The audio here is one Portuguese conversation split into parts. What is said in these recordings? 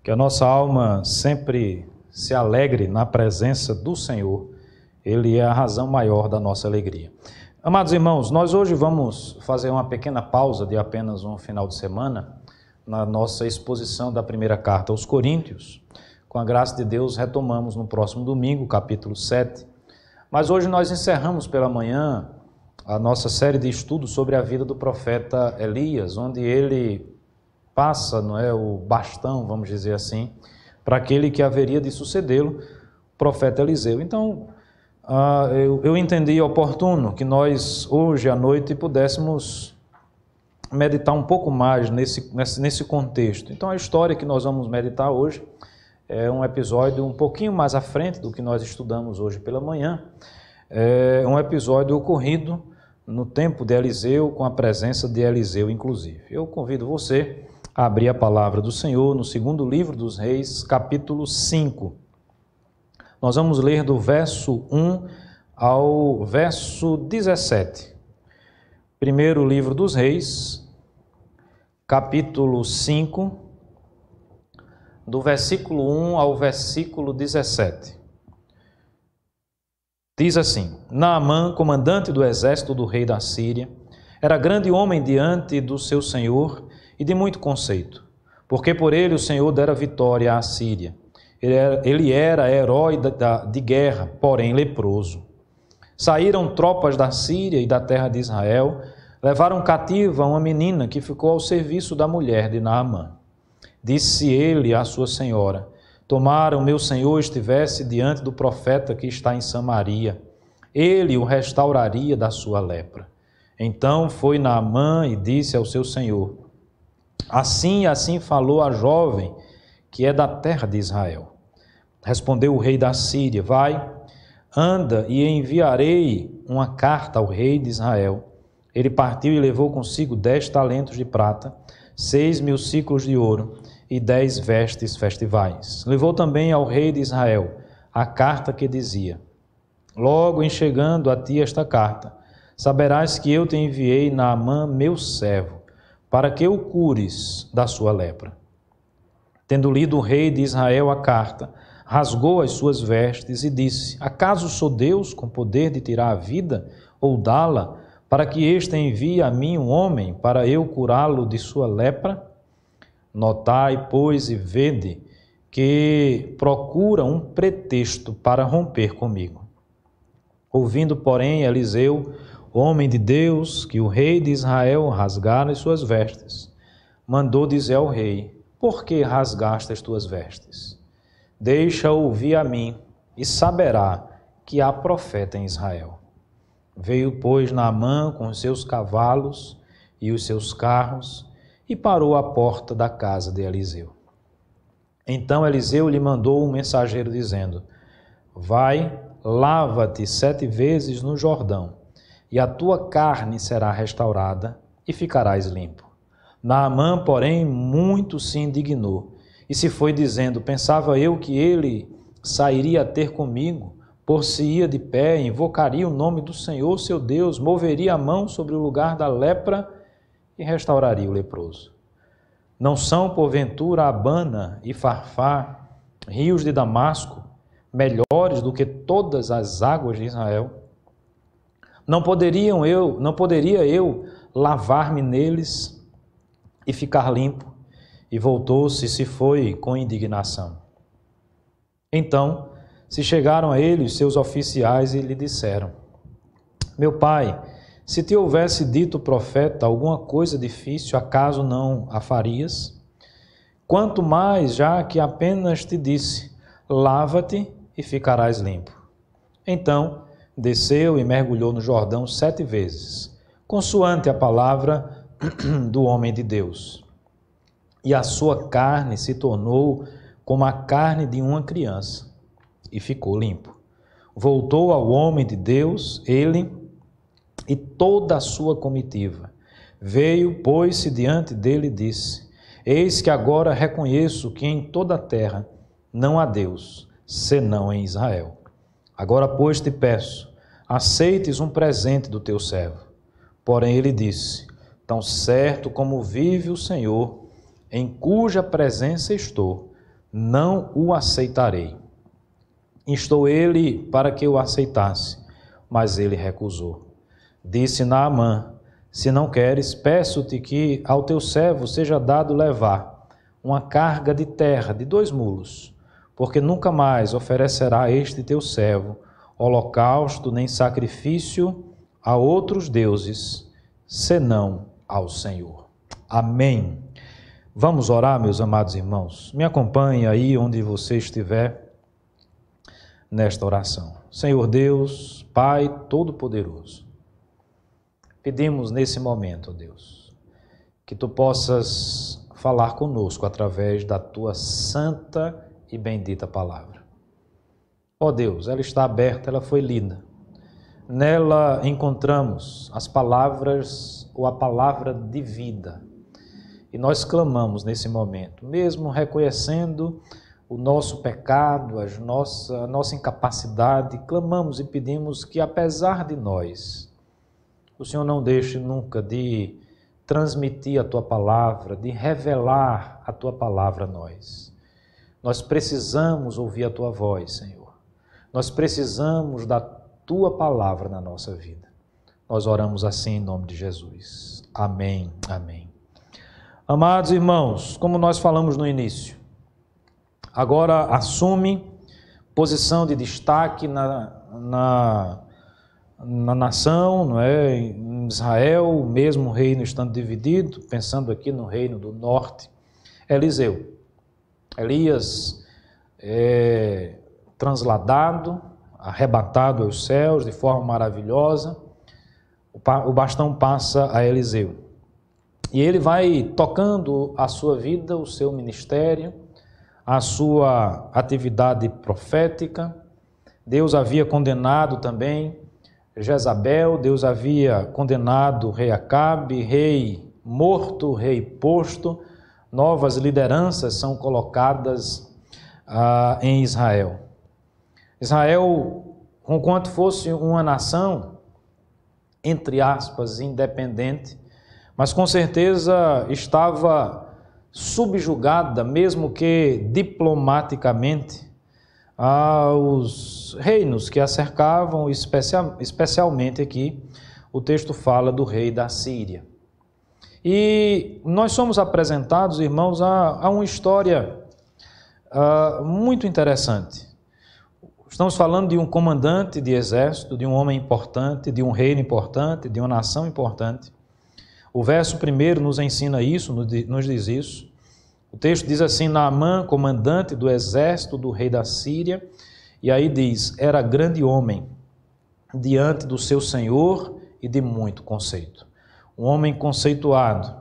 Que a nossa alma sempre se alegre na presença do Senhor. Ele é a razão maior da nossa alegria. Amados irmãos, nós hoje vamos fazer uma pequena pausa de apenas um final de semana na nossa exposição da primeira carta aos Coríntios. Com a graça de Deus, retomamos no próximo domingo, capítulo 7. Mas hoje nós encerramos pela manhã a nossa série de estudos sobre a vida do profeta Elias, onde ele passa, o bastão, vamos dizer assim, para aquele que haveria de sucedê-lo, o profeta Eliseu. Então, eu entendi oportuno que nós, hoje à noite, pudéssemos meditar um pouco mais nesse contexto. Então, a história que nós vamos meditar hoje é um episódio um pouquinho mais à frente do que nós estudamos hoje pela manhã. É um episódio ocorrido no tempo de Eliseu, com a presença de Eliseu, inclusive. Eu convido você a abrir a palavra do Senhor no segundo livro dos Reis, capítulo 5. Nós vamos ler do verso 1 ao verso 17. Primeiro livro dos Reis, capítulo 5, do versículo 1 ao versículo 17. Diz assim: Naamã, comandante do exército do rei da Síria, era grande homem diante do seu senhor e de muito conceito, porque por ele o Senhor dera vitória à Síria. Ele era herói de guerra, porém leproso. Saíram tropas da Síria e da terra de Israel, levaram cativa uma menina que ficou ao serviço da mulher de Naamã. Disse ele à sua senhora: Tomara o meu senhor estivesse diante do profeta que está em Samaria, ele o restauraria da sua lepra. Então foi Naamã e disse ao seu senhor: Assim falou a jovem que é da terra de Israel. Respondeu o rei da Síria: Vai, anda e enviarei uma carta ao rei de Israel. Ele partiu e levou consigo 10 talentos de prata, 6.000 siclos de ouro e 10 vestes festivais. Levou também ao rei de Israel a carta que dizia: Logo em chegando a ti esta carta, saberás que eu te enviei Naamã, meu servo, para que o cures da sua lepra. Tendo lido o rei de Israel a carta, rasgou as suas vestes e disse: Acaso sou Deus com poder de tirar a vida ou dá-la, para que este envie a mim um homem para eu curá-lo de sua lepra? Notai, pois, e vede que procura um pretexto para romper comigo. Ouvindo, porém, Eliseu, homem de Deus, que o rei de Israel rasgara as suas vestes, mandou dizer ao rei: Por que rasgaste as tuas vestes? Deixa ouvir a mim, e saberá que há profeta em Israel. Veio, pois, Naamã com os seus cavalos e os seus carros, e parou à porta da casa de Eliseu. Então Eliseu lhe mandou um mensageiro, dizendo: Vai, lava-te 7 vezes no Jordão, e a tua carne será restaurada, e ficarás limpo. Naamã, porém, muito se indignou, e se foi dizendo: Pensava eu que ele sairia a ter comigo, por-se-ia de pé, invocaria o nome do Senhor seu Deus, moveria a mão sobre o lugar da lepra e restauraria o leproso. Não são, porventura, Abana e Farfá, rios de Damasco, melhores do que todas as águas de Israel? Não poderia eu lavar-me neles e ficar limpo? E voltou-se e se foi com indignação. Então se chegaram a ele os seus oficiais e lhe disseram: Meu pai, se te houvesse dito o profeta alguma coisa difícil, acaso não a farias? Quanto mais, já que apenas te disse: Lava-te e ficarás limpo. Então desceu e mergulhou no Jordão 7 vezes, consoante a palavra do homem de Deus. E a sua carne se tornou como a carne de uma criança, e ficou limpo. Voltou ao homem de Deus, ele e toda a sua comitiva. Veio, pôs-se diante dele e disse: Eis que agora reconheço que em toda a terra não há Deus, senão em Israel. Agora, pois, te peço, aceites um presente do teu servo. Porém ele disse: Tão certo como vive o Senhor, em cuja presença estou, não o aceitarei. Instou ele para que o aceitasse, mas ele recusou. Disse Naamã: se não queres, peço-te que ao teu servo seja dado levar uma carga de terra de 2 mulos, porque nunca mais oferecerá este teu servo holocausto nem sacrifício a outros deuses, senão ao Senhor. Amém. Vamos orar, meus amados irmãos. Me acompanhe aí onde você estiver nesta oração. Senhor Deus, Pai Todo-Poderoso, pedimos nesse momento, Deus, que Tu possas falar conosco através da Tua santa e bendita palavra. Ó Deus, ela está aberta, ela foi lida. Nela encontramos as palavras ou a palavra de vida. E nós clamamos nesse momento, mesmo reconhecendo o nosso pecado, a nossa incapacidade, clamamos e pedimos que, apesar de nós, o Senhor não deixe nunca de transmitir a Tua palavra, de revelar a Tua palavra a nós. Nós precisamos ouvir a Tua voz, Senhor. Nós precisamos da Tua palavra na nossa vida. Nós oramos assim em nome de Jesus. Amém, amém. Amados irmãos, como nós falamos no início, agora assume posição de destaque na nação, não é? Em Israel, o mesmo reino estando dividido, pensando aqui no reino do norte, Eliseu. Elias é transladado, arrebatado aos céus de forma maravilhosa, o bastão passa a Eliseu. E ele vai tocando a sua vida, o seu ministério, a sua atividade profética. Deus havia condenado também Jezabel, Deus havia condenado o rei Acabe, rei morto, rei posto. Novas lideranças são colocadas em Israel. Israel, conquanto fosse uma nação, entre aspas, independente, mas com certeza estava subjugada, mesmo que diplomaticamente, aos reinos que a cercavam, especialmente aqui o texto fala do rei da Síria. E nós somos apresentados, irmãos, a uma história muito interessante. Estamos falando de um comandante de exército, de um homem importante, de um reino importante, de uma nação importante. O verso 1 nos ensina isso, nos diz isso. O texto diz assim: Naamã, comandante do exército do rei da Síria, e aí diz, era grande homem diante do seu senhor e de muito conceito. Um homem conceituado,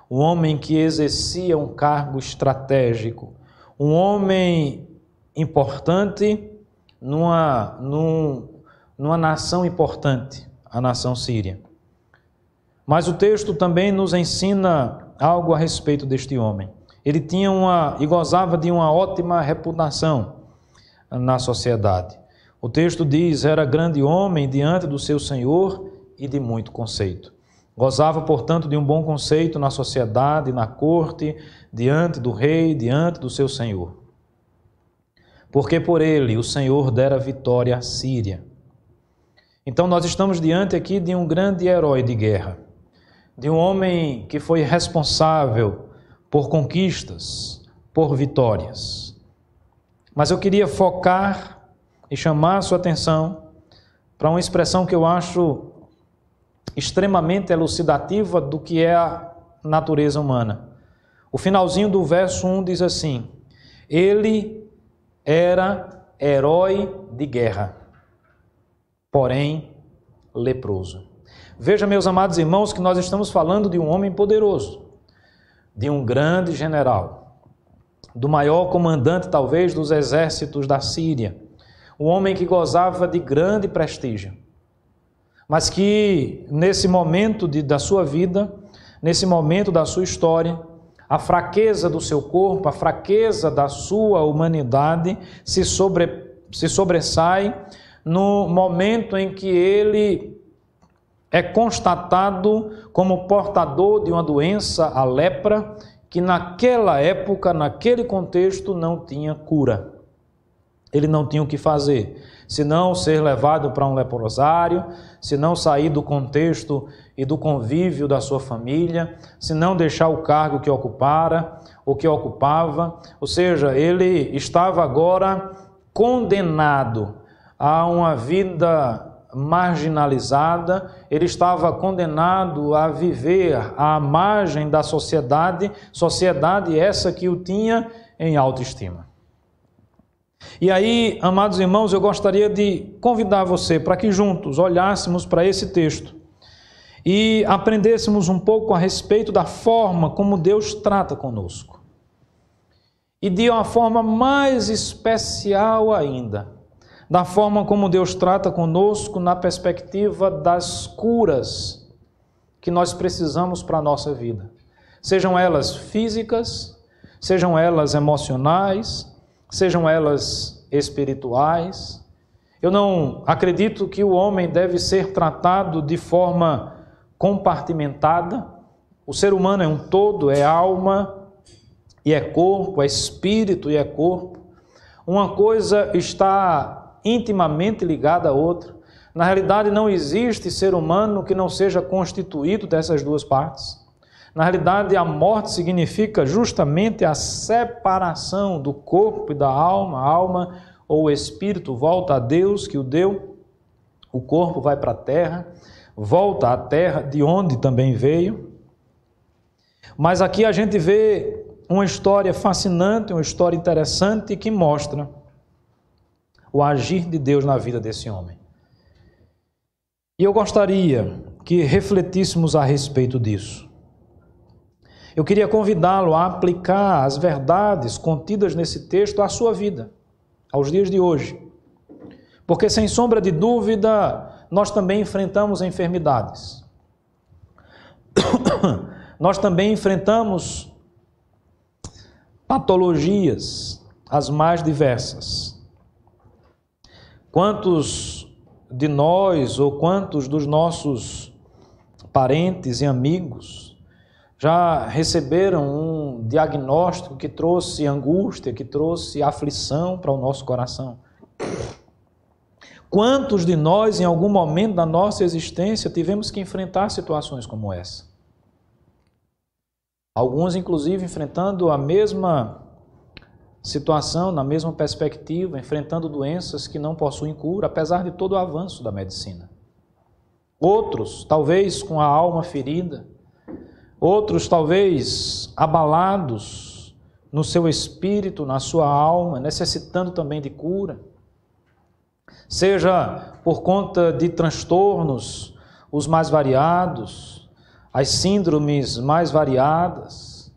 um homem que exercia um cargo estratégico, um homem importante numa nação importante, a nação síria. Mas o texto também nos ensina algo a respeito deste homem. Ele tinha e gozava de uma ótima reputação na sociedade. O texto diz, era grande homem diante do seu senhor e de muito conceito. Gozava, portanto, de um bom conceito na sociedade, na corte, diante do rei, diante do seu senhor. Porque por ele o Senhor dera vitória à Síria. Então nós estamos diante aqui de um grande herói de guerra, de um homem que foi responsável por conquistas, por vitórias. Mas eu queria focar e chamar a sua atenção para uma expressão que eu acho extremamente elucidativa do que é a natureza humana. O finalzinho do verso 1 diz assim: ele era herói de guerra, porém leproso. Veja, meus amados irmãos, que nós estamos falando de um homem poderoso, de um grande general, do maior comandante, talvez, dos exércitos da Síria, um homem que gozava de grande prestígio, mas que, nesse momento da sua vida, nesse momento da sua história, a fraqueza do seu corpo, a fraqueza da sua humanidade se sobressai no momento em que ele é constatado como portador de uma doença, a lepra, que naquela época, naquele contexto, não tinha cura. Ele não tinha o que fazer, senão ser levado para um leprosário, senão sair do contexto e do convívio da sua família, senão deixar o cargo que ocupara, ou que ocupava. Ou seja, ele estava agora condenado a uma vida marginalizada, ele estava condenado a viver à margem da sociedade essa que o tinha em autoestima. E aí, amados irmãos, eu gostaria de convidar você para que juntos olhássemos para esse texto e aprendêssemos um pouco a respeito da forma como Deus trata conosco. E de uma forma mais especial ainda, da forma como Deus trata conosco na perspectiva das curas que nós precisamos para a nossa vida. Sejam elas físicas, sejam elas emocionais, sejam elas espirituais. Eu não acredito que o homem deve ser tratado de forma compartimentada. O ser humano é um todo, é alma e é corpo, é espírito e é corpo. Uma coisa está intimamente ligada à outra. Na realidade, não existe ser humano que não seja constituído dessas duas partes. Na realidade, a morte significa justamente a separação do corpo e da alma. A alma ou o espírito volta a Deus que o deu, o corpo vai para a terra, volta à terra de onde também veio. Mas aqui a gente vê uma história fascinante, uma história interessante que mostra o agir de Deus na vida desse homem. E eu gostaria que refletíssemos a respeito disso. Eu queria convidá-lo a aplicar as verdades contidas nesse texto à sua vida, aos dias de hoje. Porque, sem sombra de dúvida, nós também enfrentamos enfermidades. Nós também enfrentamos patologias, as mais diversas. Quantos de nós ou quantos dos nossos parentes e amigos já receberam um diagnóstico que trouxe angústia, que trouxe aflição para o nosso coração? Quantos de nós, em algum momento da nossa existência, tivemos que enfrentar situações como essa? Alguns, inclusive, enfrentando a mesma situação, na mesma perspectiva, enfrentando doenças que não possuem cura, apesar de todo o avanço da medicina. Outros, talvez com a alma ferida, outros talvez abalados no seu espírito, na sua alma, necessitando também de cura. Seja por conta de transtornos, os mais variados, as síndromes mais variadas,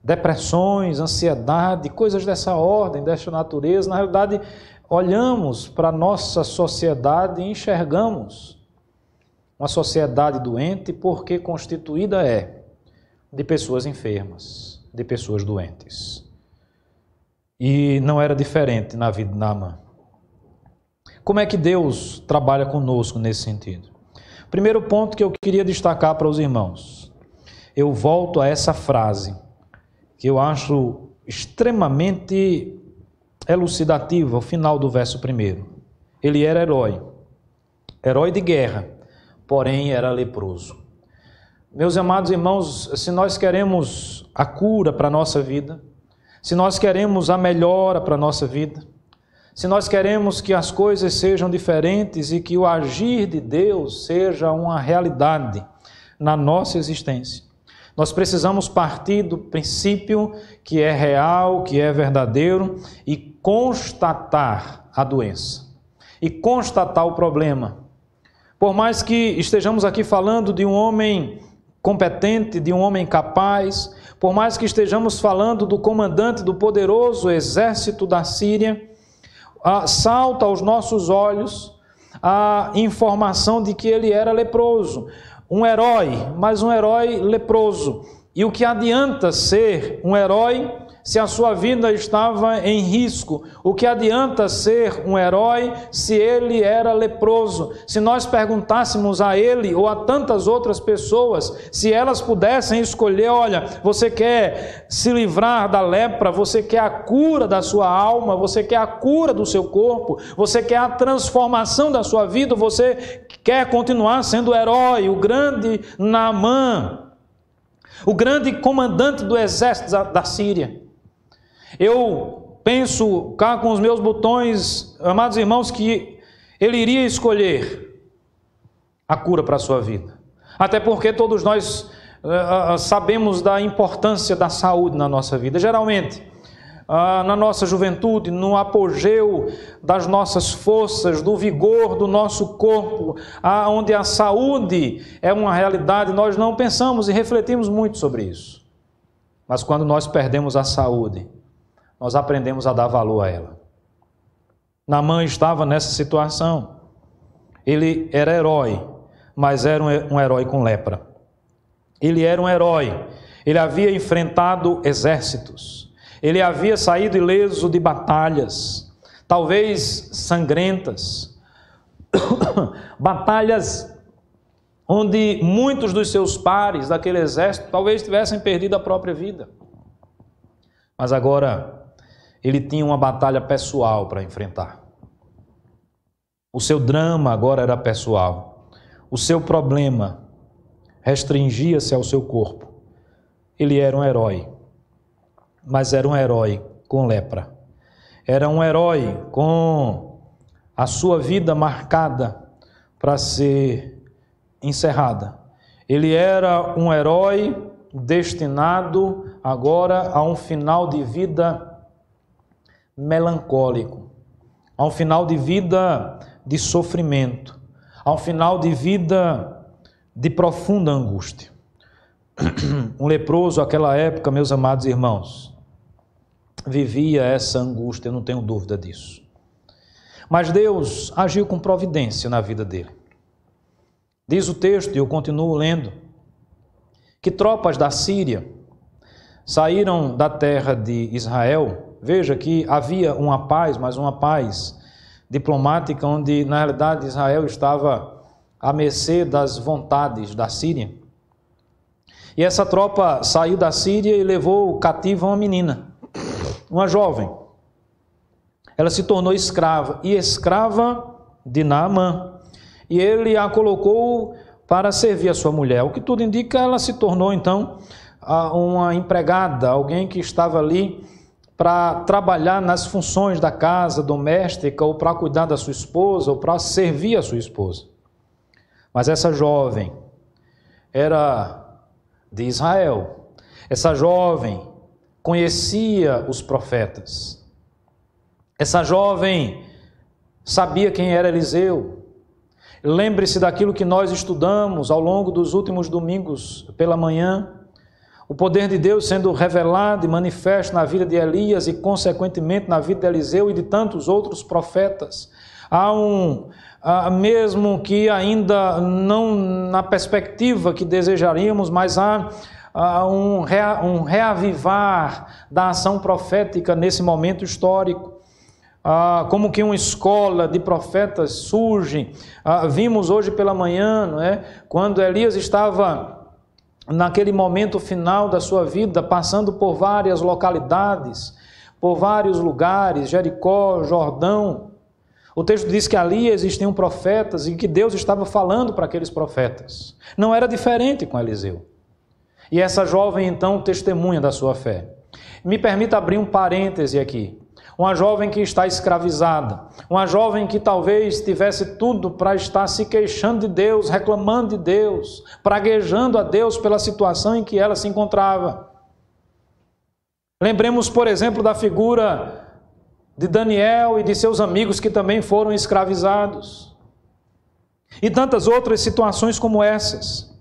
depressões, ansiedade, coisas dessa ordem, dessa natureza. Na realidade, olhamos para a nossa sociedade e enxergamos uma sociedade doente porque constituída é de pessoas enfermas, de pessoas doentes. E não era diferente na vida de Naamã. Como é que Deus trabalha conosco nesse sentido? Primeiro ponto que eu queria destacar para os irmãos. Eu volto a essa frase, que eu acho extremamente elucidativa, ao final do verso 1. Ele era herói de guerra, porém era leproso. Meus amados irmãos, se nós queremos a cura para a nossa vida, se nós queremos a melhora para a nossa vida, se nós queremos que as coisas sejam diferentes e que o agir de Deus seja uma realidade na nossa existência, nós precisamos partir do princípio que é real, que é verdadeiro e constatar a doença e constatar o problema. Por mais que estejamos aqui falando de um homem competente, de um homem capaz, por mais que estejamos falando do comandante do poderoso exército da Síria, salta aos nossos olhos a informação de que ele era leproso. Um herói, mas um herói leproso. E o que adianta ser um herói se a sua vida estava em risco. O que adianta ser um herói se ele era leproso? Se nós perguntássemos a ele ou a tantas outras pessoas, se elas pudessem escolher, olha, você quer se livrar da lepra, você quer a cura da sua alma, você quer a cura do seu corpo, você quer a transformação da sua vida, você quer continuar sendo o herói, o grande Naamã, o grande comandante do exército da Síria. Eu penso cá com os meus botões, amados irmãos, que ele iria escolher a cura para a sua vida. Até porque todos nós sabemos da importância da saúde na nossa vida. Geralmente, na nossa juventude, no apogeu das nossas forças, do vigor do nosso corpo, onde a saúde é uma realidade, nós não pensamos e refletimos muito sobre isso. Mas quando nós perdemos a saúde, nós aprendemos a dar valor a ela. Naamã estava nessa situação. Ele era herói, mas era um herói com lepra. Ele era um herói. Ele havia enfrentado exércitos. Ele havia saído ileso de batalhas, talvez sangrentas, batalhas onde muitos dos seus pares daquele exército talvez tivessem perdido a própria vida. Mas agora ele tinha uma batalha pessoal para enfrentar. O seu drama agora era pessoal. O seu problema restringia-se ao seu corpo. Ele era um herói. Mas era um herói com lepra. Era um herói com a sua vida marcada para ser encerrada. Ele era um herói destinado agora a um final de vida melancólico, a um final de vida de sofrimento, a um final de vida de profunda angústia. Um leproso, naquela época, meus amados irmãos, vivia essa angústia, eu não tenho dúvida disso. Mas Deus agiu com providência na vida dele. Diz o texto, e eu continuo lendo, que tropas da Síria saíram da terra de Israel. Veja que havia uma paz, mas uma paz diplomática, onde na realidade Israel estava à mercê das vontades da Síria. E essa tropa saiu da Síria e levou cativa uma menina, uma jovem. Ela se tornou escrava, e escrava de Naamã. E ele a colocou para servir a sua mulher. O que tudo indica, ela se tornou então uma empregada, alguém que estava ali para trabalhar nas funções da casa doméstica, ou para cuidar da sua esposa, ou para servir a sua esposa. Mas essa jovem era de Israel. Essa jovem conhecia os profetas. Essa jovem sabia quem era Eliseu. Lembre-se daquilo que nós estudamos ao longo dos últimos domingos pela manhã. O poder de Deus sendo revelado e manifesto na vida de Elias e, consequentemente, na vida de Eliseu e de tantos outros profetas. Mesmo que ainda não na perspectiva que desejaríamos, mas há um reavivar da ação profética nesse momento histórico. Como que uma escola de profetas surge. Vimos hoje pela manhã, não é? Quando Elias estava naquele momento final da sua vida, passando por várias localidades, por vários lugares, Jericó, Jordão. O texto diz que ali existiam profetas e que Deus estava falando para aqueles profetas. Não era diferente com Eliseu. E essa jovem, então, testemunha da sua fé. Me permita abrir um parêntese aqui. Uma jovem que está escravizada, uma jovem que talvez tivesse tudo para estar se queixando de Deus, reclamando de Deus, praguejando a Deus pela situação em que ela se encontrava. Lembremos, por exemplo, da figura de Daniel e de seus amigos que também foram escravizados. E tantas outras situações como essas.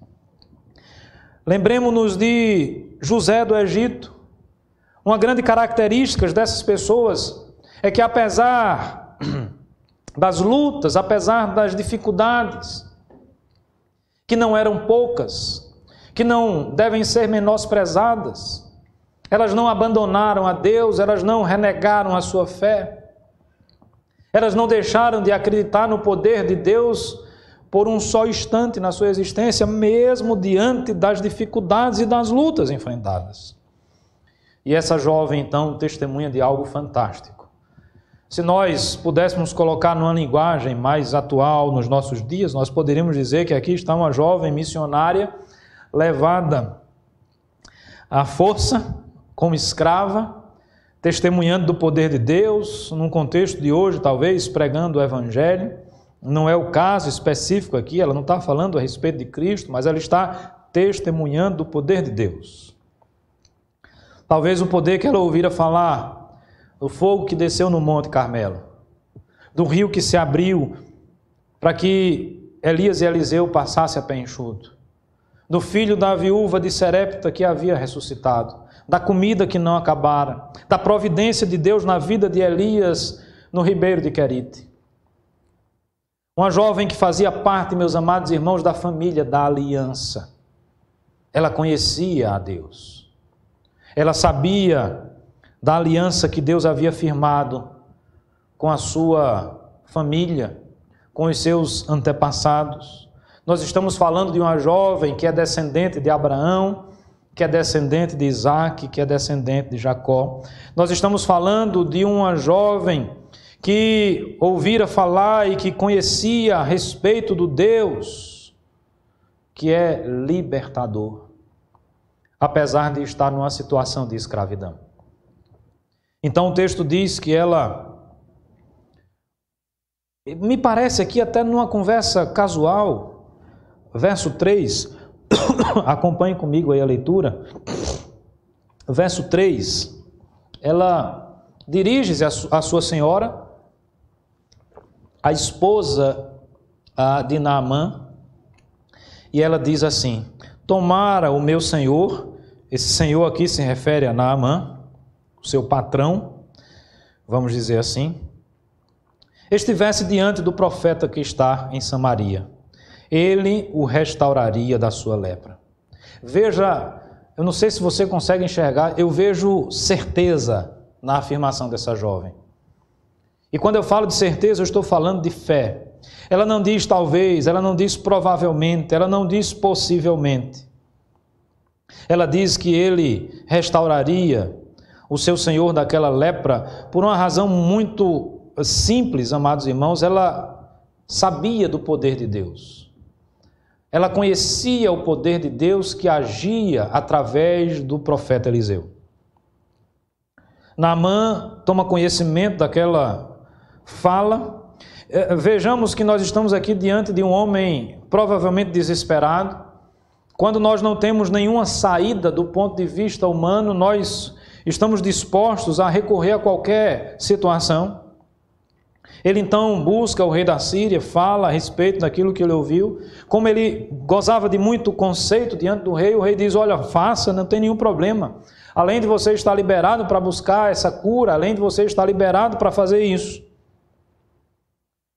Lembremos-nos de José do Egito. Uma grande característica dessas pessoas é que, apesar das lutas, apesar das dificuldades, que não eram poucas, que não devem ser menosprezadas, Elas não abandonaram a Deus, elas não renegaram a sua fé. Elas não deixaram de acreditar no poder de Deus por um só instante na sua existência, mesmo diante das dificuldades e das lutas enfrentadas. E essa jovem, então, testemunha de algo fantástico. Se nós pudéssemos colocar numa linguagem mais atual nos nossos dias, nós poderíamos dizer que aqui está uma jovem missionária levada à força, como escrava, testemunhando do poder de Deus, num contexto de hoje, talvez, pregando o Evangelho. Não é o caso específico aqui, ela não está falando a respeito de Cristo, mas ela está testemunhando do poder de Deus. Talvez o poder que ela ouvira falar, do fogo que desceu no Monte Carmelo, do rio que se abriu para que Elias e Eliseu passassem a pé enxuto, do filho da viúva de Serepta que havia ressuscitado, da comida que não acabara, da providência de Deus na vida de Elias no ribeiro de Querite. Uma jovem que fazia parte, meus amados irmãos, da família da aliança. Ela conhecia a Deus. Ela sabia da aliança que Deus havia firmado com a sua família, com os seus antepassados. Nós estamos falando de uma jovem que é descendente de Abraão, que é descendente de Isaac, que é descendente de Jacó. Nós estamos falando de uma jovem que ouvira falar e que conhecia a respeito do Deus que é libertador, apesar de estar numa situação de escravidão. Então o texto diz que ela, me parece aqui até numa conversa casual, verso 3, acompanhe comigo aí a leitura, verso 3, ela dirige-se à sua senhora, a esposa de Naamã, e ela diz assim: tomara o meu senhor, esse senhor aqui se refere a Naamã, o seu patrão, vamos dizer assim, estivesse diante do profeta que está em Samaria, ele o restauraria da sua lepra. Veja, eu não sei se você consegue enxergar, eu vejo certeza na afirmação dessa jovem. E quando eu falo de certeza, eu estou falando de fé. Ela não diz talvez, ela não diz provavelmente, ela não diz possivelmente. Ela diz que ele restauraria o seu senhor daquela lepra por uma razão muito simples, amados irmãos. Ela sabia do poder de Deus. Ela conhecia o poder de Deus que agia através do profeta Eliseu. Naamã toma conhecimento daquela fala. Vejamos que nós estamos aqui diante de um homem provavelmente desesperado. Quando nós não temos nenhuma saída do ponto de vista humano, nós estamos dispostos a recorrer a qualquer situação. Ele então busca o rei da Síria, fala a respeito daquilo que ele ouviu. Como ele gozava de muito conceito diante do rei, o rei diz: olha, faça, não tem nenhum problema. Além de você estar liberado para buscar essa cura, além de você estar liberado para fazer isso,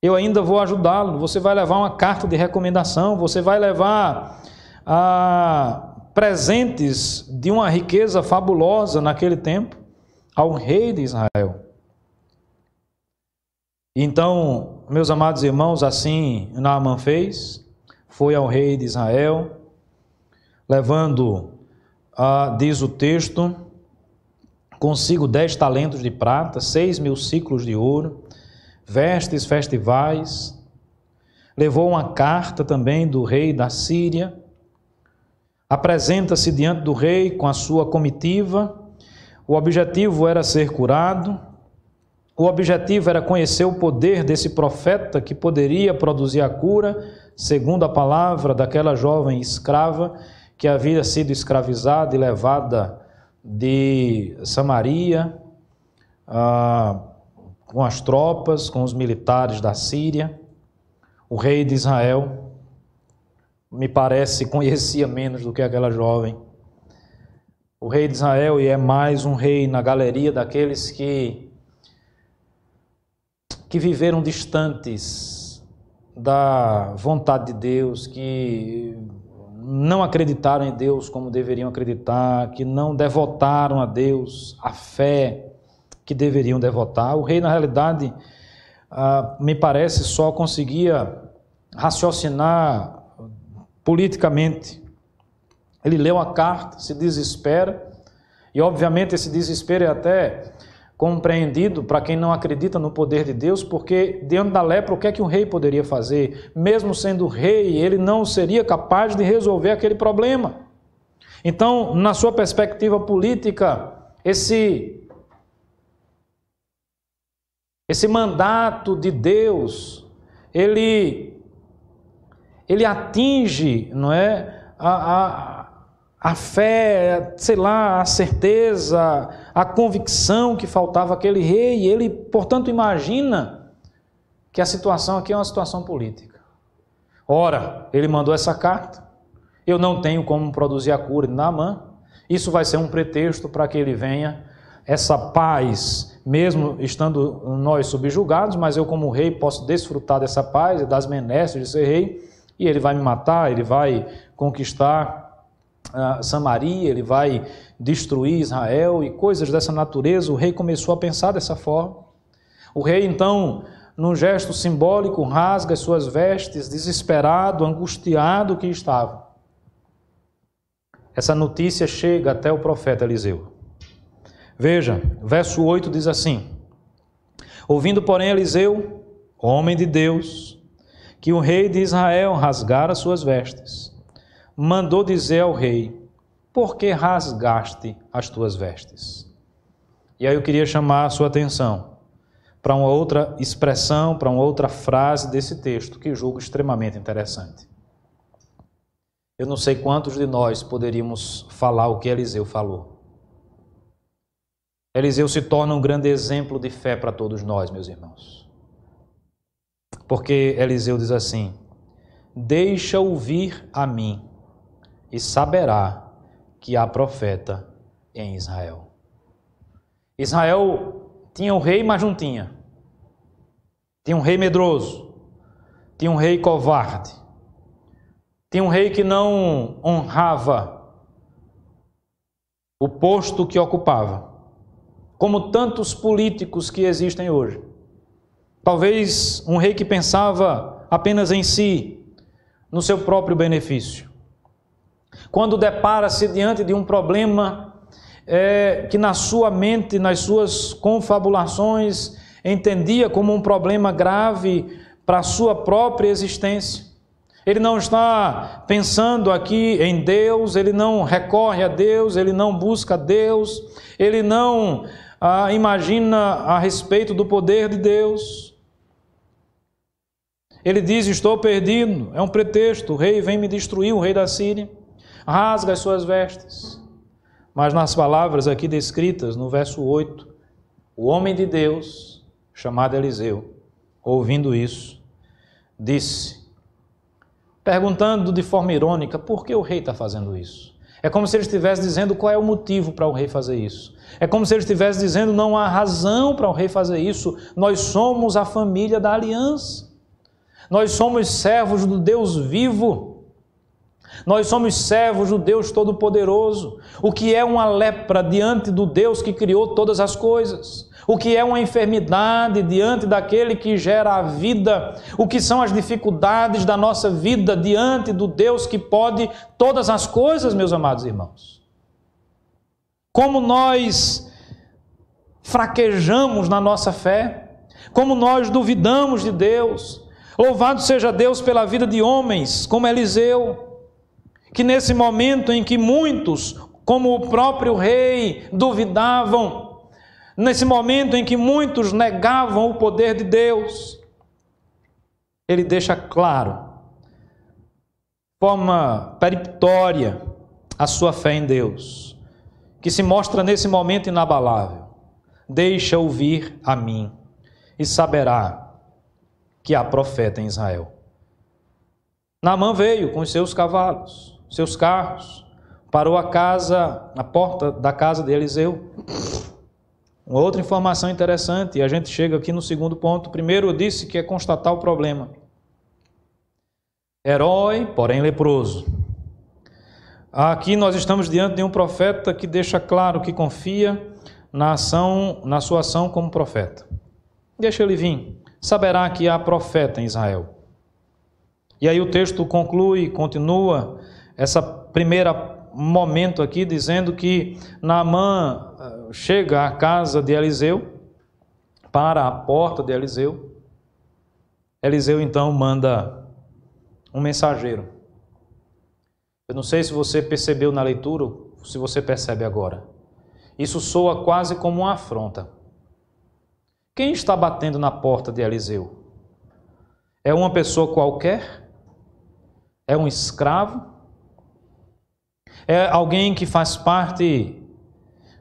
eu ainda vou ajudá-lo. Você vai levar uma carta de recomendação, você vai levar presentes de uma riqueza fabulosa naquele tempo ao rei de Israel. Então, meus amados irmãos, assim Naamã fez, foi ao rei de Israel, levando, diz o texto, consigo 10 talentos de prata, 6.000 ciclos de ouro, vestes festivais, levou uma carta também do rei da Síria, apresenta-se diante do rei com a sua comitiva. O objetivo era ser curado, o objetivo era conhecer o poder desse profeta que poderia produzir a cura, segundo a palavra daquela jovem escrava que havia sido escravizada e levada de Samaria com as tropas, com os militares da Síria. O rei de Israel, me parece, conhecia menos do que aquela jovem. O rei de Israel, e é mais um rei na galeria daqueles que viveram distantes da vontade de Deus, que não acreditaram em Deus como deveriam acreditar, que não devotaram a Deus a fé que deveriam devotar. O rei, na realidade, me parece, só conseguia raciocinar politicamente. Ele leu a carta, se desespera, e obviamente esse desespero é até compreendido para quem não acredita no poder de Deus, porque diante da lepra, o que é que um rei poderia fazer? Mesmo sendo rei, ele não seria capaz de resolver aquele problema. Então, na sua perspectiva política, esse mandato de Deus, ele atinge, não é, a fé, sei lá, a certeza, a convicção que faltava àquele rei, e ele, portanto, imagina que a situação aqui é uma situação política. Ora, ele mandou essa carta, eu não tenho como produzir a cura de Naamã, isso vai ser um pretexto para que ele venha, essa paz, mesmo estando nós subjugados, mas eu como rei posso desfrutar dessa paz e das benesses de ser rei, e ele vai me matar, ele vai conquistar Samaria, ele vai destruir Israel e coisas dessa natureza. O rei começou a pensar dessa forma. O rei, então, num gesto simbólico, rasga as suas vestes, desesperado, angustiado que estava. Essa notícia chega até o profeta Eliseu. Veja, verso 8 diz assim: ouvindo, porém, Eliseu, homem de Deus, que o rei de Israel rasgara as suas vestes, mandou dizer ao rei: por que rasgaste as tuas vestes? E aí eu queria chamar a sua atenção para uma outra expressão, para uma outra frase desse texto, que julgo extremamente interessante. Eu não sei quantos de nós poderíamos falar o que Eliseu falou. Eliseu se torna um grande exemplo de fé para todos nós, meus irmãos. Porque Eliseu diz assim: deixa-o vir a mim, e saberá que há profeta em Israel. Israel tinha um rei, mas não tinha. Tinha um rei medroso, tinha um rei covarde, tinha um rei que não honrava o posto que ocupava, como tantos políticos que existem hoje. Talvez um rei que pensava apenas em si, no seu próprio benefício. Quando depara-se diante de um problema que na sua mente, nas suas confabulações, entendia como um problema grave para a sua própria existência. Ele não está pensando aqui em Deus, ele não recorre a Deus, ele não busca Deus, ele não imagina a respeito do poder de Deus. Ele diz: estou perdido, é um pretexto, o rei vem me destruir, o rei da Síria. Rasga as suas vestes. Mas nas palavras aqui descritas, no verso 8, o homem de Deus, chamado Eliseu, ouvindo isso, disse, perguntando de forma irônica, por que o rei está fazendo isso? É como se ele estivesse dizendo qual é o motivo para o rei fazer isso. É como se ele estivesse dizendo, não há razão para o rei fazer isso. Nós somos a família da aliança. Nós somos servos do Deus vivo. Nós somos servos do Deus Todo-Poderoso. O que é uma lepra diante do Deus que criou todas as coisas? O que é uma enfermidade diante daquele que gera a vida? O que são as dificuldades da nossa vida diante do Deus que pode todas as coisas, meus amados irmãos? Como nós fraquejamos na nossa fé, como nós duvidamos de Deus. Louvado seja Deus pela vida de homens como Eliseu, que nesse momento em que muitos, como o próprio rei, duvidavam, nesse momento em que muitos negavam o poder de Deus, ele deixa claro, de forma peremptória, a sua fé em Deus, que se mostra nesse momento inabalável. Deixa-o vir a mim e saberá que há profeta em Israel. Naamã veio com os seus cavalos, seus carros, parou a porta da casa de Eliseu. Uma outra informação interessante, e a gente chega aqui no segundo ponto. Primeiro eu disse que é constatar o problema. Herói, porém leproso. Aqui nós estamos diante de um profeta que deixa claro que confia na sua ação como profeta. Deixa ele vir. Saberá que há profeta em Israel. E aí o texto conclui, continua essa primeira momento aqui, dizendo que Naamã chega à casa de Eliseu, para a porta de Eliseu. Eliseu então manda um mensageiro. Eu não sei se você percebeu na leitura, ou se você percebe agora. Isso soa quase como uma afronta. Quem está batendo na porta de Eliseu? É uma pessoa qualquer? É um escravo? É alguém que faz parte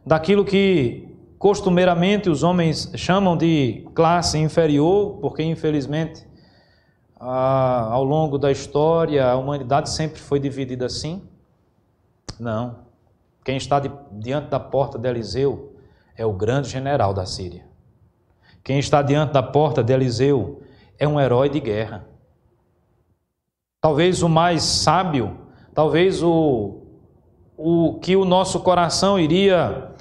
daquilo que costumeiramente os homens chamam de classe inferior, porque infelizmente ao longo da história a humanidade sempre foi dividida assim? Não. Quem está diante da porta de Eliseu é o grande general da Síria. Quem está diante da porta de Eliseu é um herói de guerra. Talvez o mais sábio, talvez o que o nosso coração iria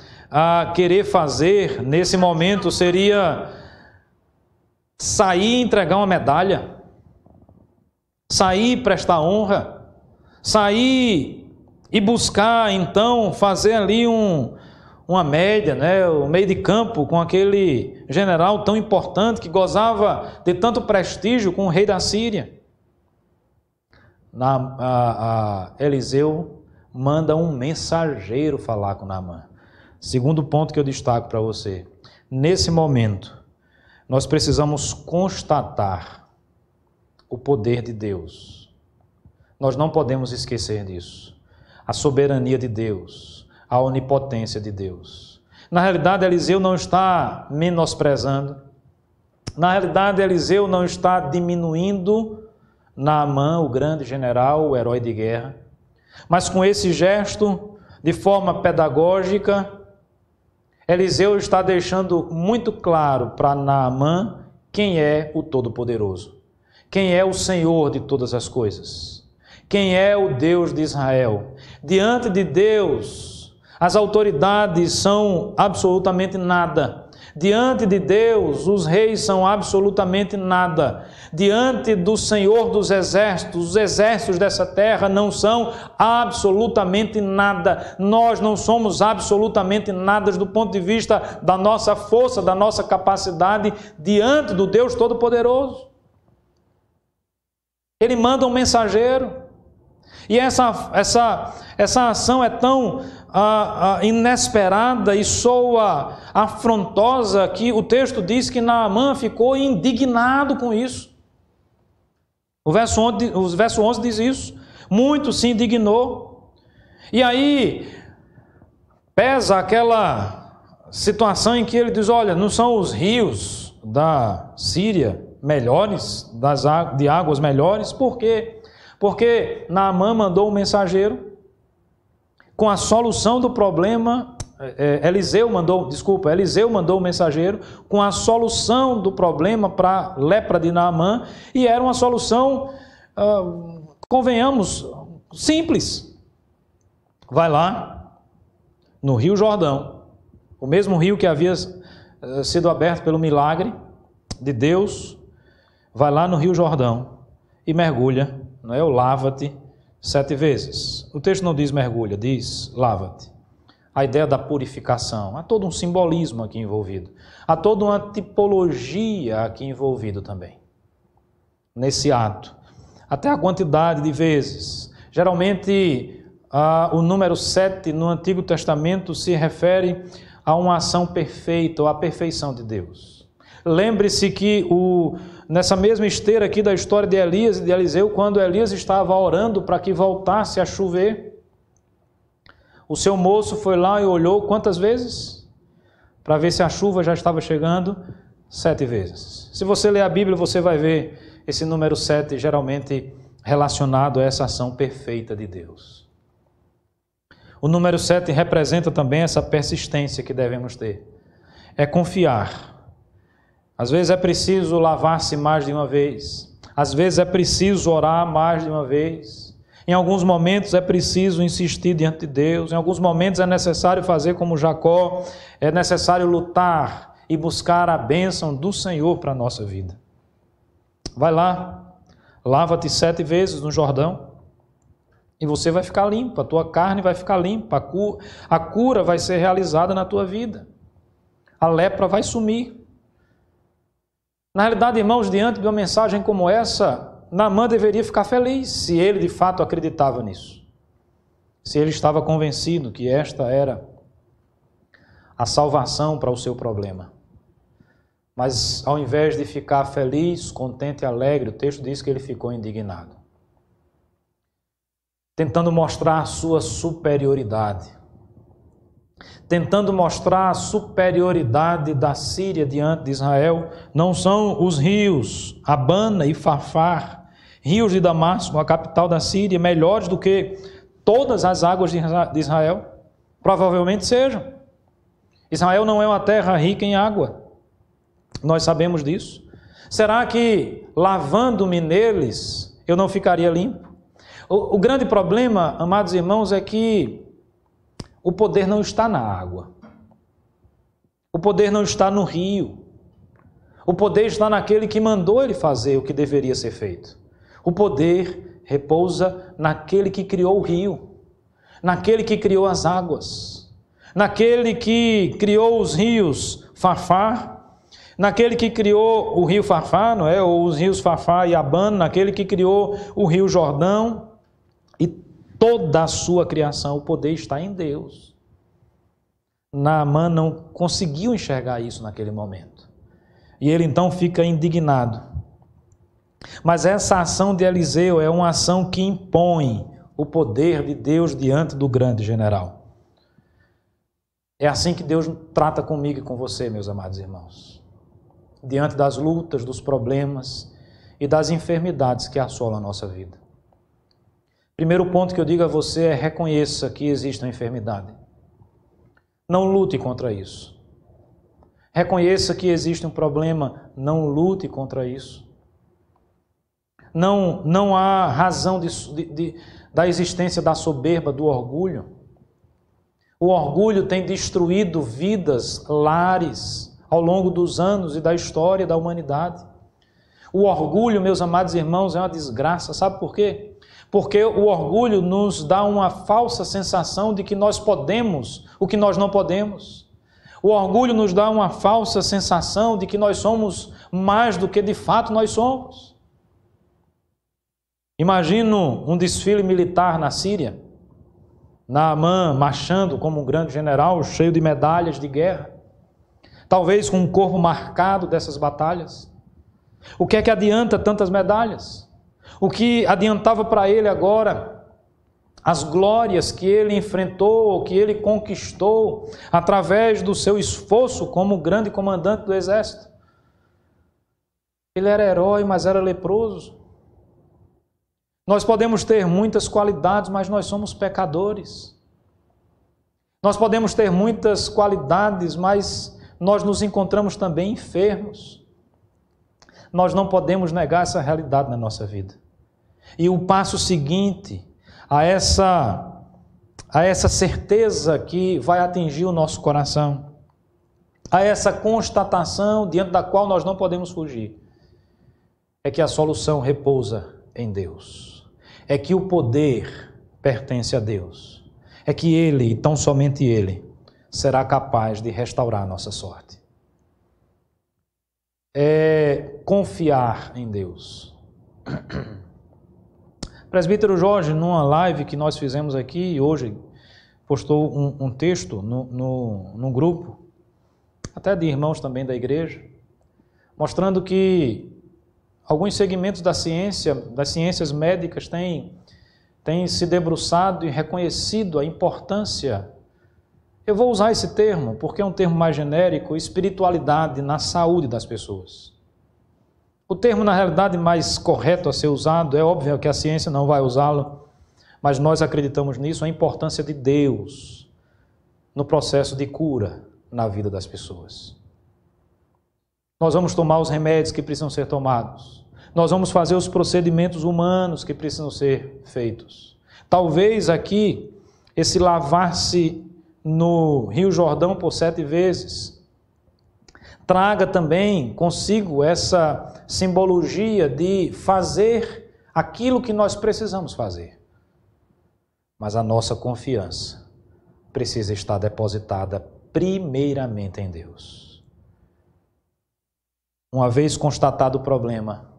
querer fazer nesse momento seria sair e entregar uma medalha, sair e prestar honra, sair e buscar então fazer ali uma média, o meio de campo com aquele general tão importante que gozava de tanto prestígio com o rei da Síria. Eliseu manda um mensageiro falar com Naamã. Segundo ponto que eu destaco para você. Nesse momento, nós precisamos constatar o poder de Deus. Nós não podemos esquecer disso. A soberania de Deus, a onipotência de Deus. Na realidade, Eliseu não está menosprezando. Na realidade, Eliseu não está diminuindo Naamã, o grande general, o herói de guerra. Mas com esse gesto, de forma pedagógica, Eliseu está deixando muito claro para Naamã quem é o Todo-Poderoso, quem é o Senhor de todas as coisas, quem é o Deus de Israel. Diante de Deus, as autoridades são absolutamente nada. Diante de Deus, os reis são absolutamente nada. Diante do Senhor dos exércitos, os exércitos dessa terra não são absolutamente nada. Nós não somos absolutamente nada do ponto de vista da nossa força, da nossa capacidade diante do Deus Todo-Poderoso. Ele manda um mensageiro. E essa ação é tão inesperada e soa afrontosa que o texto diz que Naamã ficou indignado com isso. O verso 11 diz isso. Muito se indignou. E aí pesa aquela situação em que ele diz, olha, não são os rios da Síria melhores, de águas melhores? Por quê? Porque Naamã mandou um mensageiro com a solução do problema. Eliseu mandou um mensageiro com a solução do problema para a lepra de Naamã, e era uma solução, convenhamos, simples. Vai lá no Rio Jordão, o mesmo rio que havia sido aberto pelo milagre de Deus, vai lá no Rio Jordão e mergulha, ou lava-te 7 vezes. O texto não diz mergulha, diz lava-te. A ideia da purificação. Há todo um simbolismo aqui envolvido. Há toda uma tipologia aqui envolvida também, nesse ato. Até a quantidade de vezes. Geralmente, o número 7 no Antigo Testamento se refere a uma ação perfeita, ou à perfeição de Deus. Lembre-se que nessa mesma esteira aqui da história de Elias e de Eliseu, quando Elias estava orando para que voltasse a chover, o seu moço foi lá e olhou quantas vezes? Para ver se a chuva já estava chegando, 7 vezes. Se você ler a Bíblia, você vai ver esse número 7 geralmente relacionado a essa ação perfeita de Deus. O número 7 representa também essa persistência que devemos ter. É confiar. Às vezes é preciso lavar-se mais de uma vez. Às vezes é preciso orar mais de uma vez. Em alguns momentos é preciso insistir diante de Deus, em alguns momentos é necessário fazer como Jacó, é necessário lutar e buscar a bênção do Senhor para a nossa vida. Vai lá, lava-te 7 vezes no Jordão e você vai ficar limpo, a tua carne vai ficar limpa, a cura vai ser realizada na tua vida, a lepra vai sumir. Na realidade, irmãos, diante de uma mensagem como essa, Naamã deveria ficar feliz se ele de fato acreditava nisso. Se ele estava convencido que esta era a salvação para o seu problema. Mas ao invés de ficar feliz, contente e alegre, o texto diz que ele ficou indignado. Tentando mostrar a sua superioridade. Tentando mostrar a superioridade da Síria diante de Israel. Não são os rios Abana e Farfar, rios de Damasco, a capital da Síria, melhores do que todas as águas de Israel? Provavelmente sejam. Israel não é uma terra rica em água. Nós sabemos disso. Será que lavando-me neles eu não ficaria limpo? O grande problema, amados irmãos, é que o poder não está na água. O poder não está no rio. O poder está naquele que mandou ele fazer o que deveria ser feito. O poder repousa naquele que criou o rio, naquele que criou as águas, naquele que criou os rios Farfar, naquele que criou o rio Farfar, não é? Ou os rios Farfar e Abana, naquele que criou o rio Jordão. E toda a sua criação, o poder está em Deus. Naamã não conseguiu enxergar isso naquele momento. E ele então fica indignado. Mas essa ação de Eliseu é uma ação que impõe o poder de Deus diante do grande general. É assim que Deus trata comigo e com você, meus amados irmãos. Diante das lutas, dos problemas e das enfermidades que assolam a nossa vida. Primeiro ponto que eu digo a você é: reconheça que existe uma enfermidade. Não lute contra isso. Reconheça que existe um problema, não lute contra isso. Não há razão da existência da soberba, do orgulho. O orgulho tem destruído vidas, lares, ao longo dos anos e da história da humanidade. O orgulho, meus amados irmãos, é uma desgraça. Sabe por quê? Porque o orgulho nos dá uma falsa sensação de que nós podemos o que nós não podemos. O orgulho nos dá uma falsa sensação de que nós somos mais do que de fato nós somos. Imagino um desfile militar na Síria, Naamã marchando como um grande general, cheio de medalhas de guerra, talvez com um corpo marcado dessas batalhas. O que é que adianta tantas medalhas? O que adiantava para ele agora as glórias que ele enfrentou, que ele conquistou através do seu esforço como grande comandante do exército? Ele era herói, mas era leproso. Nós podemos ter muitas qualidades, mas nós somos pecadores. Nós podemos ter muitas qualidades, mas nós nos encontramos também enfermos. Nós não podemos negar essa realidade na nossa vida. E o passo seguinte a essa certeza que vai atingir o nosso coração, a essa constatação diante da qual nós não podemos fugir, é que a solução repousa em Deus. É que o poder pertence a Deus. É que Ele, e tão somente Ele, será capaz de restaurar a nossa sorte. É confiar em Deus. Presbítero Jorge, numa live que nós fizemos aqui, hoje postou um texto no grupo, até de irmãos também da igreja, mostrando que alguns segmentos da ciência, das ciências médicas, têm se debruçado e reconhecido a importância, eu vou usar esse termo, porque é um termo mais genérico, espiritualidade na saúde das pessoas. O termo, na realidade, mais correto a ser usado, é óbvio que a ciência não vai usá-lo, mas nós acreditamos nisso, a importância de Deus no processo de cura na vida das pessoas. Nós vamos tomar os remédios que precisam ser tomados. Nós vamos fazer os procedimentos humanos que precisam ser feitos. Talvez aqui, esse lavar-se no Rio Jordão por 7 vezes, traga também consigo essa simbologia de fazer aquilo que nós precisamos fazer. Mas a nossa confiança precisa estar depositada primeiramente em Deus. Uma vez constatado o problema,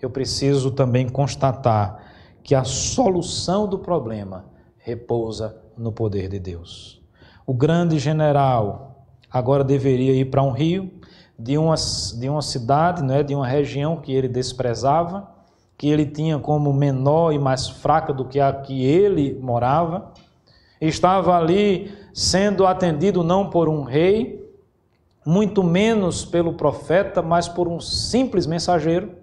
eu preciso também constatar que a solução do problema repousa no poder de Deus. O grande general agora deveria ir para um rio de uma cidade, né, de uma região que ele desprezava, que ele tinha como menor e mais fraca do que a que ele morava. Estava ali sendo atendido não por um rei, muito menos pelo profeta, mas por um simples mensageiro.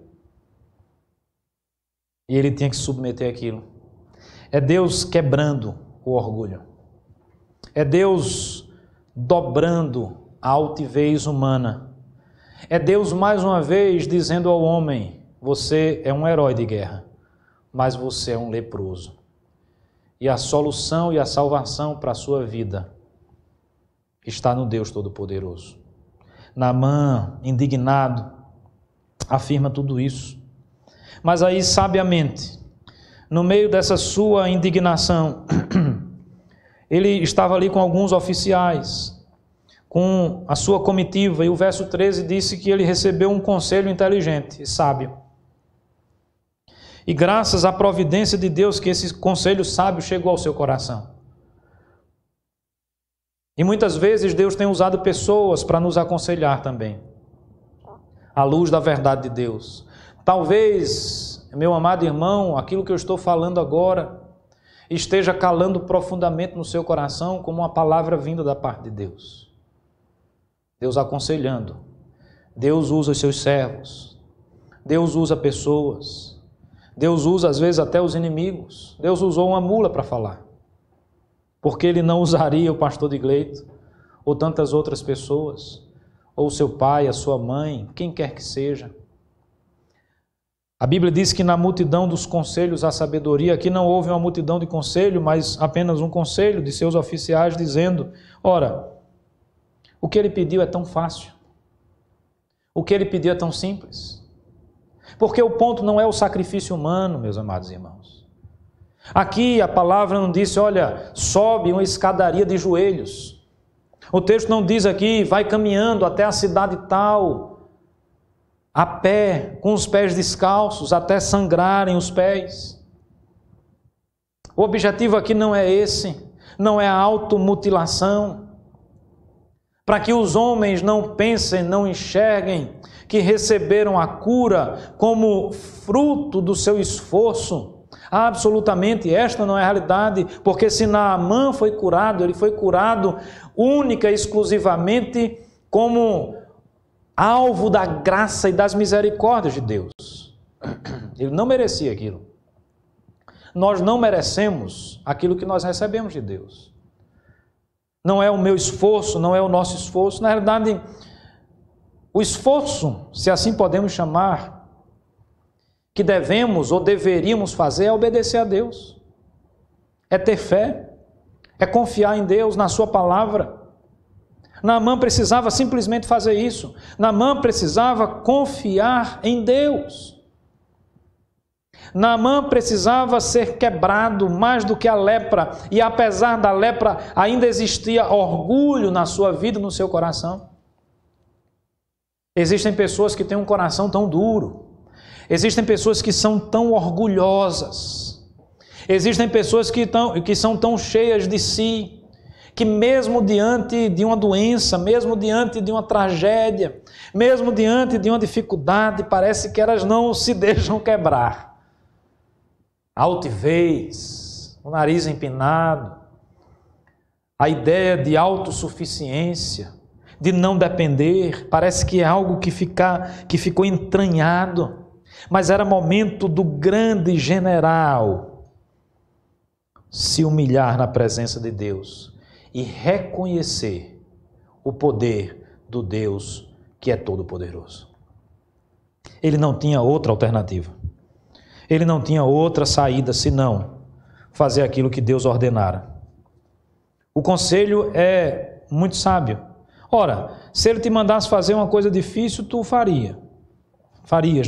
E ele tinha que submeter aquilo. É Deus quebrando o orgulho. É Deus dobrando a altivez humana. É Deus mais uma vez dizendo ao homem: você é um herói de guerra, mas você é um leproso. E a solução e a salvação para a sua vida está no Deus Todo-Poderoso. Naamã, indignado, afirma tudo isso. Mas aí, sabiamente, no meio dessa sua indignação, ele estava ali com alguns oficiais, com a sua comitiva, e o verso 13 disse que ele recebeu um conselho inteligente e sábio. E graças à providência de Deus que esse conselho sábio chegou ao seu coração. E muitas vezes Deus tem usado pessoas para nos aconselhar também, à luz da verdade de Deus. Talvez, meu amado irmão, aquilo que eu estou falando agora esteja calando profundamente no seu coração como uma palavra vinda da parte de Deus. Deus aconselhando. Deus usa os seus servos. Deus usa pessoas. Deus usa às vezes até os inimigos. Deus usou uma mula para falar. Porque Ele não usaria o pastor de Gleito, ou tantas outras pessoas, ou seu pai, a sua mãe, quem quer que seja. A Bíblia diz que na multidão dos conselhos a sabedoria, aqui não houve uma multidão de conselho, mas apenas um conselho de seus oficiais dizendo: ora, o que ele pediu é tão fácil, o que ele pediu é tão simples, porque o ponto não é o sacrifício humano, meus amados irmãos. Aqui a palavra não disse: olha, sobe uma escadaria de joelhos. O texto não diz aqui: vai caminhando até a cidade tal, a pé, com os pés descalços, até sangrarem os pés. O objetivo aqui não é esse, não é a automutilação, para que os homens não pensem, não enxerguem que receberam a cura como fruto do seu esforço. Absolutamente, esta não é a realidade, porque se Naamã foi curado, ele foi curado única e exclusivamente como alvo da graça e das misericórdias de Deus. Ele não merecia aquilo. Nós não merecemos aquilo que nós recebemos de Deus. Não é o meu esforço, não é o nosso esforço. Na realidade, o esforço, se assim podemos chamar, que devemos ou deveríamos fazer é obedecer a Deus. É ter fé, é confiar em Deus, na sua palavra. Naamã precisava simplesmente fazer isso. Naamã precisava confiar em Deus. Naamã precisava ser quebrado mais do que a lepra. E apesar da lepra, ainda existia orgulho na sua vida, no seu coração. Existem pessoas que têm um coração tão duro. Existem pessoas que são tão orgulhosas. Existem pessoas que são tão cheias de si, que mesmo diante de uma doença, mesmo diante de uma tragédia, mesmo diante de uma dificuldade, parece que elas não se deixam quebrar. A altivez, o nariz empinado, a ideia de autossuficiência, de não depender, parece que é algo que ficou entranhado. Mas era momento do grande general se humilhar na presença de Deus e reconhecer o poder do Deus que é todo-poderoso. Ele não tinha outra alternativa. Ele não tinha outra saída senão fazer aquilo que Deus ordenara. O conselho é muito sábio. Ora, se ele te mandasse fazer uma coisa difícil, tu farias,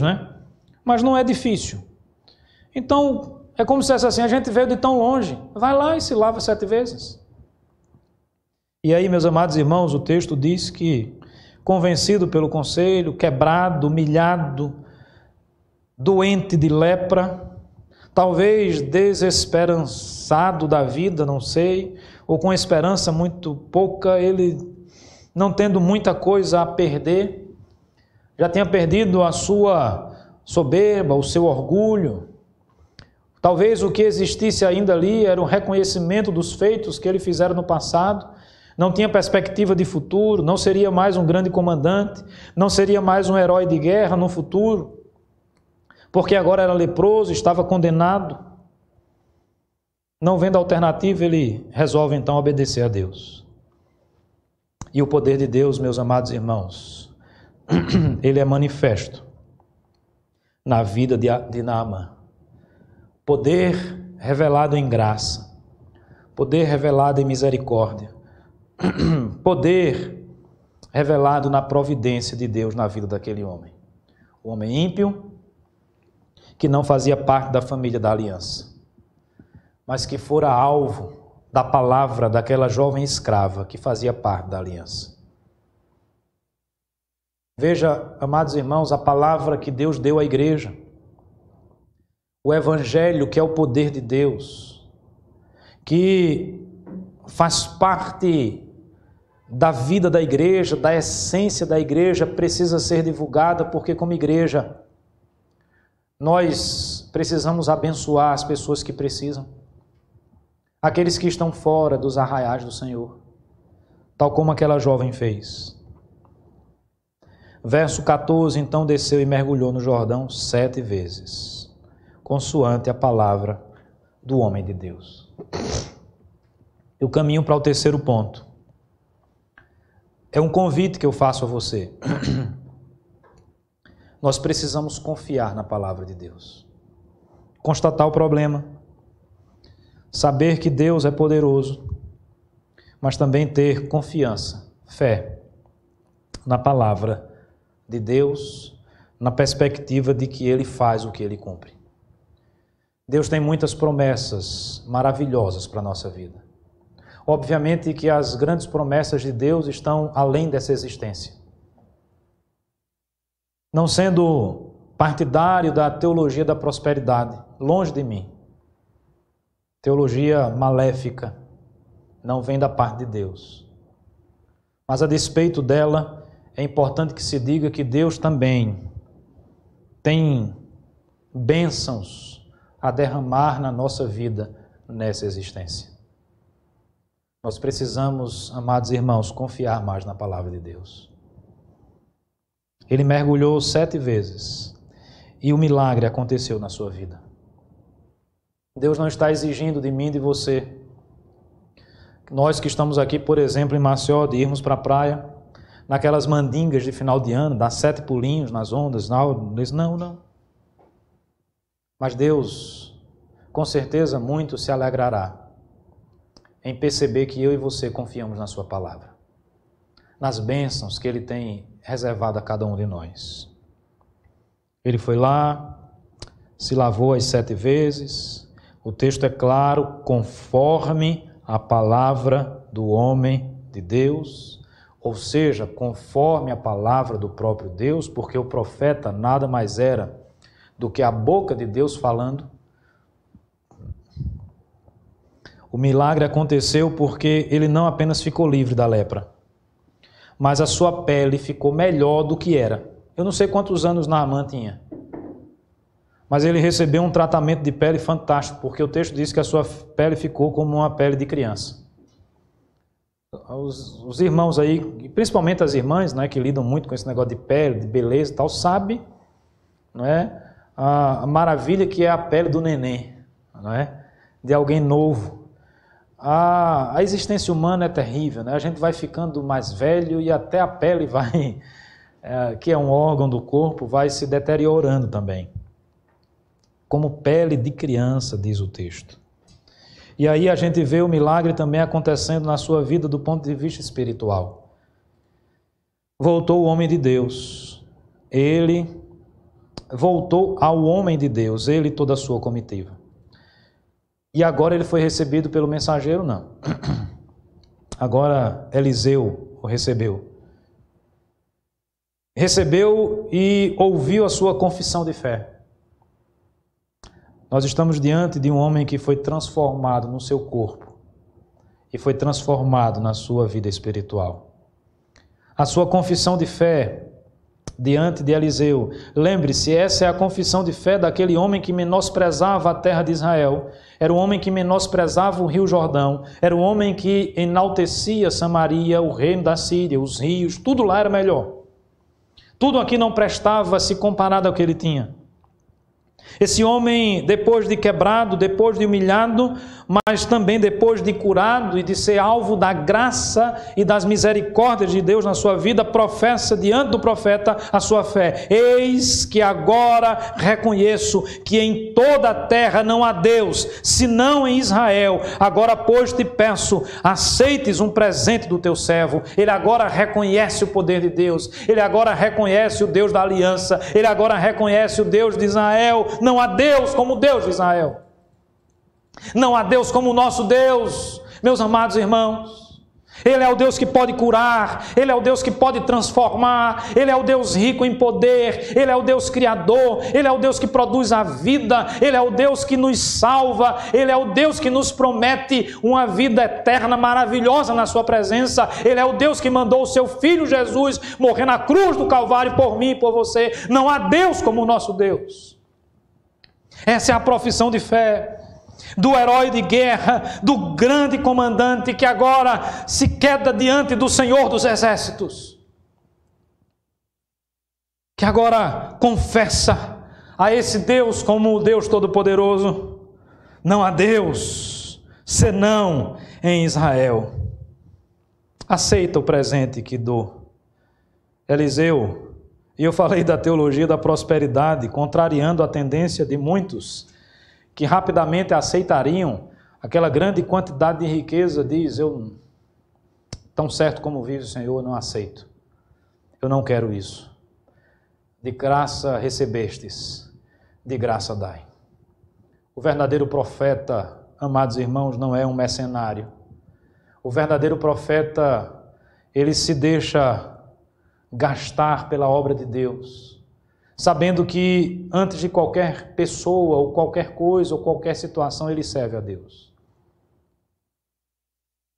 né? Mas não é difícil. Então, é como se fosse assim, a gente veio de tão longe, vai lá e se lava 7 vezes. E aí, meus amados irmãos, o texto diz que, convencido pelo conselho, quebrado, humilhado, doente de lepra, talvez desesperançado da vida, não sei, ou com esperança muito pouca, ele não tendo muita coisa a perder, já tinha perdido a sua soberba, o seu orgulho. Talvez o que existisse ainda ali era um reconhecimento dos feitos que ele fizera no passado, não tinha perspectiva de futuro, não seria mais um grande comandante, não seria mais um herói de guerra no futuro, porque agora era leproso, estava condenado. Não vendo alternativa, ele resolve então obedecer a Deus. E o poder de Deus, meus amados irmãos, ele é manifesto na vida de Naamã. Poder revelado em graça, poder revelado em misericórdia, poder revelado na providência de Deus na vida daquele homem. O homem ímpio, que não fazia parte da família da aliança, mas que fora alvo da palavra daquela jovem escrava que fazia parte da aliança. Veja, amados irmãos, a palavra que Deus deu à igreja, o evangelho que é o poder de Deus, que faz parte da vida da igreja, da essência da igreja, precisa ser divulgada, porque como igreja nós precisamos abençoar as pessoas que precisam, aqueles que estão fora dos arraiais do Senhor, tal como aquela jovem fez. Verso 14, então desceu e mergulhou no Jordão 7 vezes, consoante a palavra do homem de Deus. Eu caminho para o terceiro ponto. É um convite que eu faço a você. Nós precisamos confiar na palavra de Deus. Constatar o problema. Saber que Deus é poderoso. Mas também ter confiança, fé na palavra de Deus, na perspectiva de que Ele faz o que Ele cumpre. Deus tem muitas promessas maravilhosas para a nossa vida. Obviamente que as grandes promessas de Deus estão além dessa existência. Não sendo partidário da teologia da prosperidade, longe de mim. Teologia maléfica, não vem da parte de Deus. Mas a despeito dela, é importante que se diga que Deus também tem bênçãos a derramar na nossa vida nessa existência. Nós precisamos, amados irmãos, confiar mais na palavra de Deus. Ele mergulhou 7 vezes e o milagre aconteceu na sua vida. Deus não está exigindo de mim e de você, nós que estamos aqui, por exemplo, em Maceió, de irmos para a praia, naquelas mandingas de final de ano, dar 7 pulinhos nas ondas, não. Mas Deus, com certeza, muito se alegrará em perceber que eu e você confiamos na sua palavra, nas bênçãos que Ele tem reservado a cada um de nós. Ele foi lá, se lavou as 7 vezes, o texto é claro, conforme a palavra do homem de Deus, ou seja, conforme a palavra do próprio Deus, porque o profeta nada mais era do que a boca de Deus falando. O milagre aconteceu porque ele não apenas ficou livre da lepra, mas a sua pele ficou melhor do que era. Eu não sei quantos anos Naamã tinha, mas ele recebeu um tratamento de pele fantástico, porque o texto diz que a sua pele ficou como uma pele de criança. Os irmãos aí, principalmente as irmãs, né, que lidam muito com esse negócio de pele, de beleza e tal, sabem, não é, a maravilha que é a pele do neném, não é, de alguém novo. A existência humana é terrível, né? A gente vai ficando mais velho e até a pele vai, que é um órgão do corpo, vai se deteriorando também. Como pele de criança, diz o texto. E aí a gente vê o milagre também acontecendo na sua vida do ponto de vista espiritual. Voltou o homem de Deus. Ele voltou ao homem de Deus, ele e toda a sua comitiva. E agora ele foi recebido pelo mensageiro? Não. Agora Eliseu o recebeu. Recebeu e ouviu a sua confissão de fé. Nós estamos diante de um homem que foi transformado no seu corpo e foi transformado na sua vida espiritual. A sua confissão de fé diante de Eliseu. Lembre-se, essa é a confissão de fé daquele homem que menosprezava a terra de Israel. Era o homem que menosprezava o rio Jordão. Era o homem que enaltecia Samaria, o reino da Síria, os rios, tudo lá era melhor. Tudo aqui não prestava se comparado ao que ele tinha. Esse homem, depois de quebrado, depois de humilhado, mas também depois de curado e de ser alvo da graça e das misericórdias de Deus na sua vida, professa diante do profeta a sua fé. Eis que agora reconheço que em toda a terra não há Deus, senão em Israel. Agora, pois, te peço, aceites um presente do teu servo. Ele agora reconhece o poder de Deus. Ele agora reconhece o Deus da aliança. Ele agora reconhece o Deus de Israel. Não há Deus como o Deus de Israel. Não há Deus como o nosso Deus, meus amados irmãos. Ele é o Deus que pode curar, Ele é o Deus que pode transformar, Ele é o Deus rico em poder, Ele é o Deus criador, Ele é o Deus que produz a vida, Ele é o Deus que nos salva, Ele é o Deus que nos promete uma vida eterna maravilhosa na sua presença. Ele é o Deus que mandou o seu Filho Jesus morrer na cruz do Calvário por mim e por você. Não há Deus como o nosso Deus. Essa é a profissão de fé do herói de guerra, do grande comandante que agora se queda diante do Senhor dos Exércitos, que agora confessa a esse Deus como o Deus Todo-Poderoso. Não há Deus senão em Israel. Aceita o presente que dou. Eliseu, e eu falei da teologia da prosperidade, contrariando a tendência de muitos que rapidamente aceitariam aquela grande quantidade de riqueza, diz, eu, tão certo como vive o Senhor, não aceito. Eu não quero isso. De graça recebestes, de graça dai. O verdadeiro profeta, amados irmãos, não é um mercenário. O verdadeiro profeta, ele se deixa gastar pela obra de Deus, sabendo que antes de qualquer pessoa, ou qualquer coisa, ou qualquer situação, ele serve a Deus.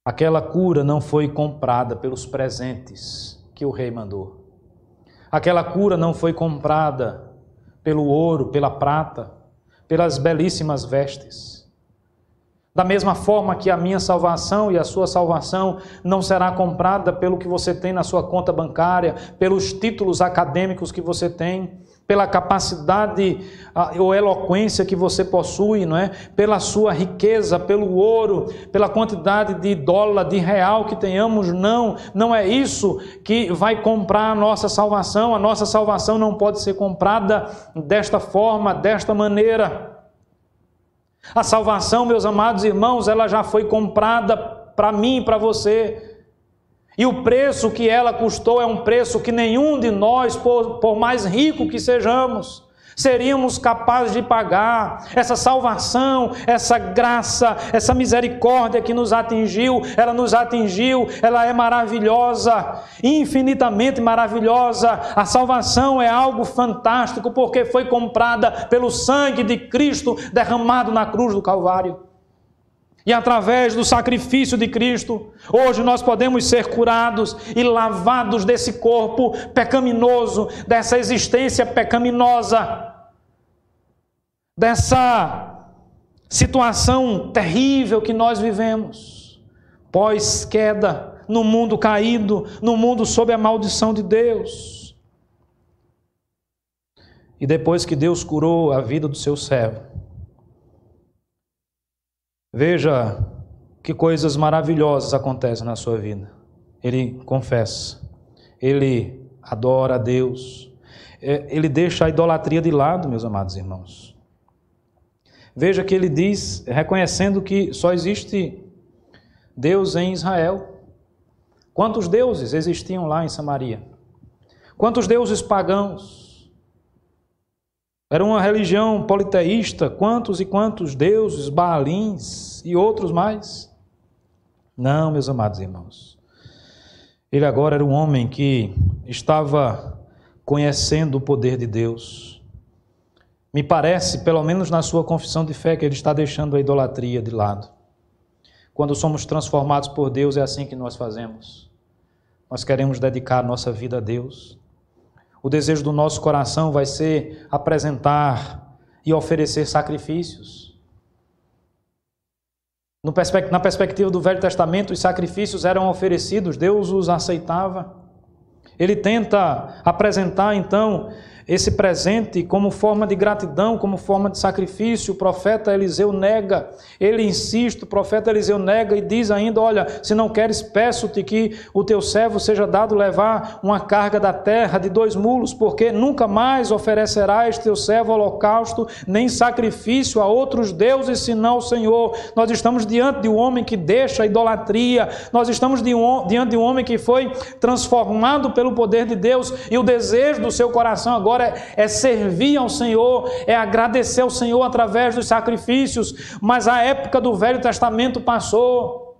Aquela cura não foi comprada pelos presentes que o rei mandou. Aquela cura não foi comprada pelo ouro, pela prata, pelas belíssimas vestes. Da mesma forma que a minha salvação e a sua salvação não será comprada pelo que você tem na sua conta bancária, pelos títulos acadêmicos que você tem, pela capacidade ou eloquência que você possui, não é? Pela sua riqueza, pelo ouro, pela quantidade de dólar, de real que tenhamos. Não é isso que vai comprar a nossa salvação. A nossa salvação não pode ser comprada desta forma, desta maneira. A salvação, meus amados irmãos, ela já foi comprada para mim e para você. E o preço que ela custou é um preço que nenhum de nós, por mais rico que sejamos, seríamos capazes de pagar. Essa salvação, essa graça, essa misericórdia que nos atingiu, ela é maravilhosa, infinitamente maravilhosa. A salvação é algo fantástico porque foi comprada pelo sangue de Cristo derramado na cruz do Calvário. E através do sacrifício de Cristo, hoje nós podemos ser curados e lavados desse corpo pecaminoso, dessa existência pecaminosa, dessa situação terrível que nós vivemos, pós-queda, no mundo caído, no mundo sob a maldição de Deus. E depois que Deus curou a vida do seu servo, veja que coisas maravilhosas acontecem na sua vida. Ele confessa, ele adora a Deus, ele deixa a idolatria de lado, meus amados irmãos. Veja que ele diz, reconhecendo que só existe Deus em Israel. Quantos deuses existiam lá em Samaria? Quantos deuses pagãos? Era uma religião politeísta, quantos e quantos deuses, Baalins e outros mais? Não, meus amados irmãos. Ele agora era um homem que estava conhecendo o poder de Deus. Me parece, pelo menos na sua confissão de fé, que ele está deixando a idolatria de lado. Quando somos transformados por Deus, é assim que nós fazemos. Nós queremos dedicar nossa vida a Deus. O desejo do nosso coração vai ser apresentar e oferecer sacrifícios. Na perspectiva do Velho Testamento, os sacrifícios eram oferecidos, Deus os aceitava. Ele tenta apresentar, então, esse presente como forma de gratidão, como forma de sacrifício. O profeta Eliseu nega, ele insiste, o profeta Eliseu nega e diz ainda, olha, se não queres, peço-te que o teu servo seja dado levar uma carga da terra de 2 mulos, porque nunca mais oferecerás teu servo holocausto, nem sacrifício a outros deuses, senão o Senhor. Nós estamos diante de um homem que deixa a idolatria, nós estamos diante de um homem que foi transformado pelo poder de Deus, e o desejo do seu coração agora é servir ao Senhor, é agradecer ao Senhor através dos sacrifícios. Mas a época do Velho Testamento passou.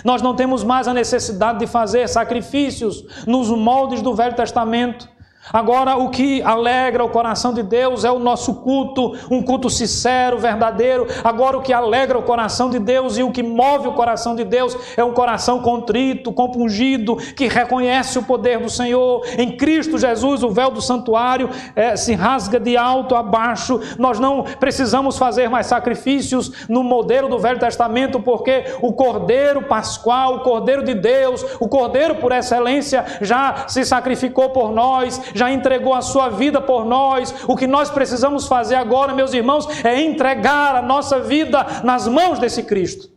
Nós não temos mais a necessidade de fazer sacrifícios nos moldes do Velho Testamento. Agora, o que alegra o coração de Deus é o nosso culto, um culto sincero, verdadeiro. Agora, o que alegra o coração de Deus e o que move o coração de Deus é um coração contrito, compungido, que reconhece o poder do Senhor. Em Cristo Jesus, o véu do santuário se rasga de alto a baixo. Nós não precisamos fazer mais sacrifícios no modelo do Velho Testamento, porque o Cordeiro Pascual, o Cordeiro de Deus, o Cordeiro por excelência, já se sacrificou por nós, já entregou a sua vida por nós. O que nós precisamos fazer agora, meus irmãos, é entregar a nossa vida nas mãos desse Cristo.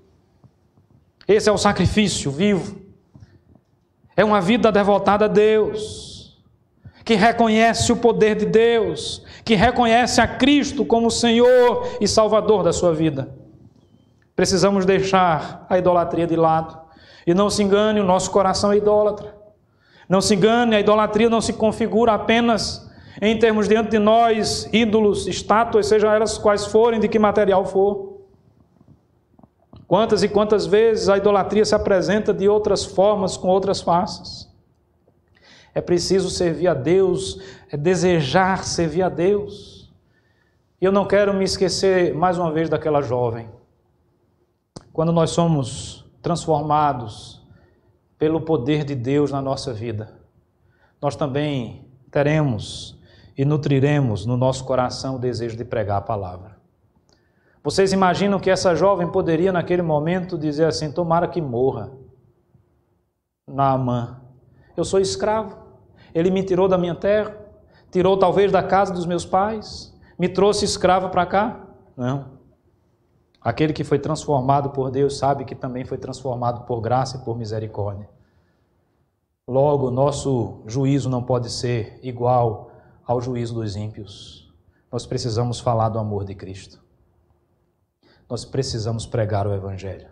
Esse é o sacrifício vivo. É uma vida devotada a Deus, que reconhece o poder de Deus, que reconhece a Cristo como Senhor e Salvador da sua vida. Precisamos deixar a idolatria de lado. E não se engane, o nosso coração é idólatra. Não se engane, a idolatria não se configura apenas em termos diante de nós, ídolos, estátuas, sejam elas quais forem, de que material for. Quantas e quantas vezes a idolatria se apresenta de outras formas, com outras faces. É preciso servir a Deus, é desejar servir a Deus. E eu não quero me esquecer mais uma vez daquela jovem. Quando nós somos transformados pelo poder de Deus na nossa vida, nós também teremos e nutriremos no nosso coração o desejo de pregar a palavra. Vocês imaginam que essa jovem poderia naquele momento dizer assim, tomara que morra Naamã, eu sou escravo, ele me tirou da minha terra, tirou talvez da casa dos meus pais, me trouxe escravo para cá? Não. Aquele que foi transformado por Deus sabe que também foi transformado por graça e por misericórdia. Logo, nosso juízo não pode ser igual ao juízo dos ímpios. Nós precisamos falar do amor de Cristo. Nós precisamos pregar o Evangelho.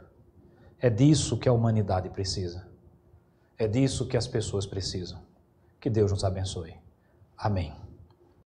É disso que a humanidade precisa. É disso que as pessoas precisam. Que Deus nos abençoe. Amém.